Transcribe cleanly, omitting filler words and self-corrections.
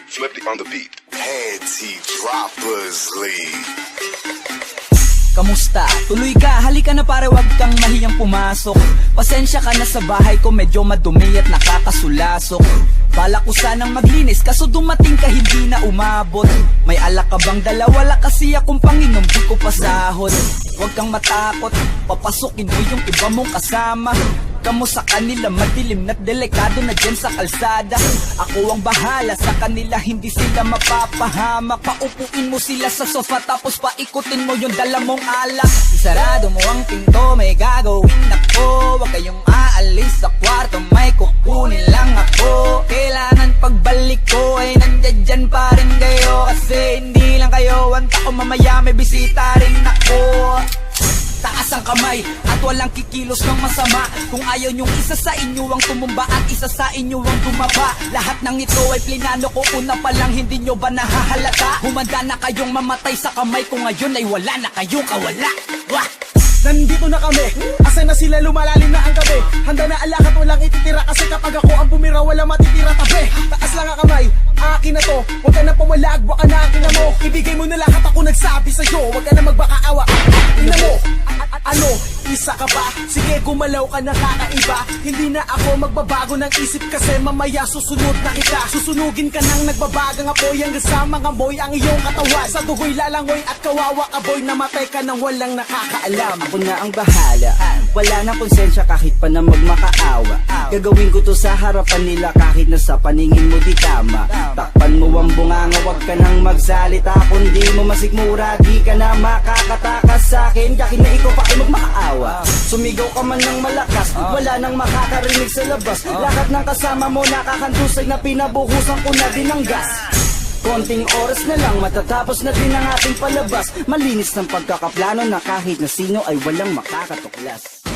Flip it on the beat. Panty Droppers League. Kamusta? Tuloy ka, halika na pare, wag kang mahiyang pumasok. Pasensya ka na sa bahay ko, medyo madumi at nakakasulasok. Bala ko sanang maglinis, kaso dumating ka hindi na umabot. May alak ka bang dala? Wala kasi akong panginom, di ko pasahod. Huwag kang matakot, papasukin mo yung iba mong kasama. Kamo sa kanila, madilim na't delikado na dyan sa kalsada. Ako ang bahala sa kanila, hindi sila mapapahamak. Paupuin mo sila sa sofa, tapos paikutin mo yung dala mong alak. Isarado mo ang pinto, may gagawin ako. Huwag kayong aalis sa kwarto, may kukunin lang ako. Kailangan pagbalik ko ay nandyan dyan pa rin kayo. Kasi hindi lang kayo, wanta ko mamaya may bisita rin ako. Taas ang kamay at walang kikilos ng masama. Kung ayaw nyong isa sa inyo ang tumumba at isa sa inyo ang tumaba. Lahat ng ito ay plinano ko una pa lang, hindi nyo ba nahahalata? Humanda na kayong mamatay sa kamay ko, ngayon ay wala na kayong kawala. Wah! Nandito na kami, asa na sila, lumalalim na ang gabi. Handa na alak at walang ititira, kasi kapag ako ang bumira wala matitira tabi. Taas lang ang kamay, akin na to. Huwag ka na pumalag, baka na akin na mo. Ibigay mo na lahat, ako nagsabi sa'yo. Huwag ka na magbakaawa, ina mo. Ano, isa ka ba? Sige, gumalaw ka na kakaiba. Hindi na ako magbabago ng isip, kasi mamaya susunod na kita. Susunugin ka ng nagbabagang apoy, hanggang sa mga boy ang iyong katawan. Sa dugoy lalangoy at kawawa ka boy, namatay ka nang walang nakakaalam. Ako na ang bahala, wala na konsensya kahit pa na magmakaawa. Gagawin ko to sa harapan nila kahit na sa paningin mo di tama. Takpan mo ang bunganga, wag ka nang magsalita. Kundi mo masigmura, di ka na makakatakas sa akin. Yakin na ikaw pa ay magmakaawa. Sumigaw ka man ng malakas, wala nang makakarinig sa labas. Lahat ng kasama mo nakakantusay na pinabuhusan ko na din ng gas. Konting oras na lang, matatapos na din ang ating palabas. Malinis ng pagkakaplano na kahit na sino ay walang makakatuklas.